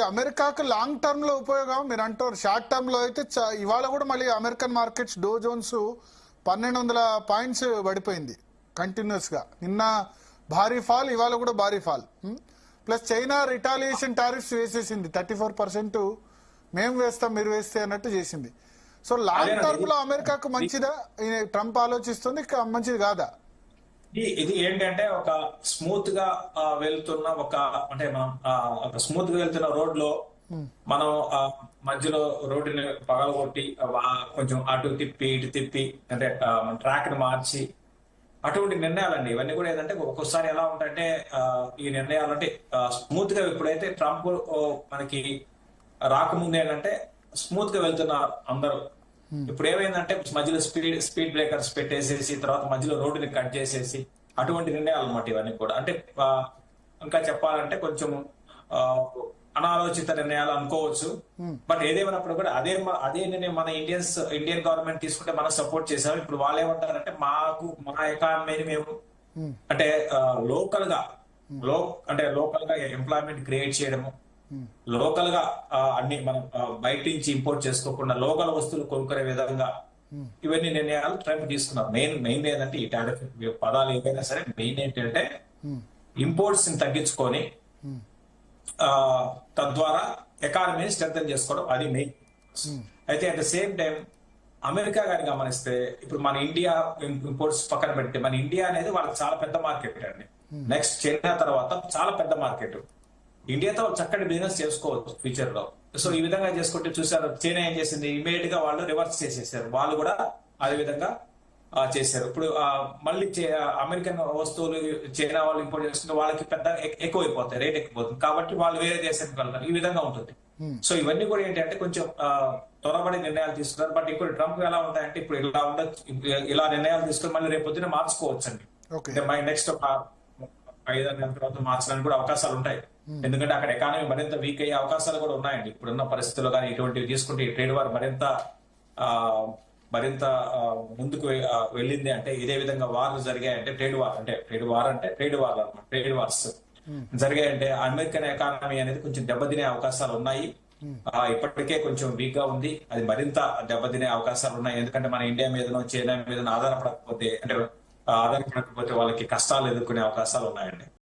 అమెరికాకు long term లో ఉపయోగం మీరు అంటారు. షార్ట్ టర్మ్ లో అయితే ఇవాళ కూడా మళ్ళీ American markets Dow Jones 1200 points పడిపోయింది కంటిన్యూస్ గా. నిన్న భారీ ఫాల్, ఇవాళ కూడా భారీ fall. Plus China retaliation tariffs వేసేసింది 34%. మేము వేస్తాం మీరు వేస్తే అన్నట్టు చేసింది. సో లాంగ్ టర్మ్ లో అమెరికాకు మంచిదా ట్రంప్ ఆలోచిస్తుంది, మంచిది కాదా? ఇది ఏంటంటే ఒక స్మూత్ గా వెళ్తున్న అంటే మనం ఒక స్మూత్ గా వెళ్తున్న రోడ్ లో మనం మధ్యలో రోడ్డుని పగలగొట్టి కొంచెం అటు తిప్పి ఇటు తిప్పి అంటే ట్రాక్ ని మార్చి అటువంటి నిర్ణయాలండి ఇవన్నీ కూడా. ఏంటంటే ఒక్కొక్కసారి ఎలా ఉంటాయంటే ఈ నిర్ణయాలు అంటే స్మూత్ గా ఇప్పుడైతే ట్రంప్ మనకి రాకముందు ఏంటంటే స్మూత్ గా వెళ్తున్నారు అందరూ. ఇప్పుడు ఏమైందంటే మధ్యలో స్పీడ్ బ్రేకర్స్ పెట్టేసేసి తర్వాత మధ్యలో రోడ్డుని కట్ చేసేసి అటువంటి నిర్ణయాలు అన్నమాట ఇవన్నీ కూడా. అంటే ఇంకా చెప్పాలంటే కొంచెం అనాలోచిత నిర్ణయాలు అనుకోవచ్చు. బట్ ఏదేమైనప్పుడు కూడా అదే నిర్ణయం మన ఇండియన్ గవర్నమెంట్ తీసుకుంటే మనం సపోర్ట్ చేశారు. ఇప్పుడు వాళ్ళు ఏమంటారంటే మా ఎకానమీని మేము అంటే లోకల్ గా ఎంప్లాయ్మెంట్ క్రియేట్ చేయడము, లోకల్ గా అన్ని మనం బయట నుంచి ఇంపోర్ట్ చేసుకోకుండా లోకల్ వస్తువులు కొనుక్కునే విధంగా ఇవన్నీ నిర్ణయాలు ట్రంప్ తీసుకున్నారు. మెయిన్ ఏంటంటే ఈ టారిఫ్ పదాలు ఏవైనా సరే మెయిన్ ఏంటంటే ఇంపోర్ట్స్ ని తగ్గించుకొని తద్వారా ఎకానమీని స్ట్రెంథెన్ చేసుకోవడం, అది మెయిన్. అయితే at the same time America గాని గమనిస్తే ఇప్పుడు మన ఇండియా ఇంపోర్ట్స్ పక్కన పెడితే మన ఇండియా అనేది వాళ్ళకి చాలా పెద్ద మార్కెట్ అండి. నెక్స్ట్ చైనా తర్వాత చాలా పెద్ద మార్కెట్. ఇండియాతో చక్కటి బిజినెస్ చేసుకోవచ్చు ఫ్యూచర్ లో. సో ఈ విధంగా చేసుకుంటే చూసారు చైనా ఏం చేసింది, ఇమీడియట్ గా వాళ్ళు రివర్స్ చేసేసారు. వాళ్ళు కూడా అదే విధంగా చేశారు. ఇప్పుడు మళ్ళీ అమెరికన్ వస్తువులు చైనా వాళ్ళు ఇంపోర్ట్ చేసుకుంటే వాళ్ళకి పెద్ద ఎక్కువైపోతాయి, రేట్ ఎక్కువైపోతుంది. కాబట్టి వాళ్ళు వేరే దేశానికి వెళ్తారు. ఈ విధంగా ఉంటుంది. సో ఇవన్నీ కూడా ఏంటంటే కొంచెం త్వరబడి నిర్ణయాలు తీసుకున్నారు. బట్ ఇప్పుడు ట్రంప్ ఎలా ఉంటాయంటే ఇప్పుడు ఇలా ఉండొచ్చు, ఇలా నిర్ణయాలు తీసుకుని మళ్ళీ రేపు పొద్దున మార్చుకోవచ్చు అండి. నెక్స్ట్ ఒక 5 నెలల తర్వాత మార్చడానికి కూడా అవకాశాలు ఉంటాయి. ఎందుకంటే అక్కడ ఎకానమీ మరింత వీక్ అయ్యే అవకాశాలు కూడా ఉన్నాయండి ఇప్పుడున్న పరిస్థితుల్లో. కానీ ఇటువంటివి తీసుకుంటే ఈ ట్రేడ్ వార్ మరింత ముందుకు వెళ్ళింది అంటే ఇదే విధంగా వార్లు జరిగాయంటే ట్రేడ్ వార్స్ జరిగాయంటే అమెరికన్ ఎకానమీ అనేది కొంచెం దెబ్బతినే అవకాశాలు ఉన్నాయి. ఇప్పటికే కొంచెం వీక్ గా ఉంది, అది మరింత దెబ్బతినే అవకాశాలు ఉన్నాయి. ఎందుకంటే మన ఇండియా మీదనో చైనా మీదనో ఆధారపడకపోతే వాళ్ళకి కష్టాలు ఎదుర్కొనే అవకాశాలు ఉన్నాయండి.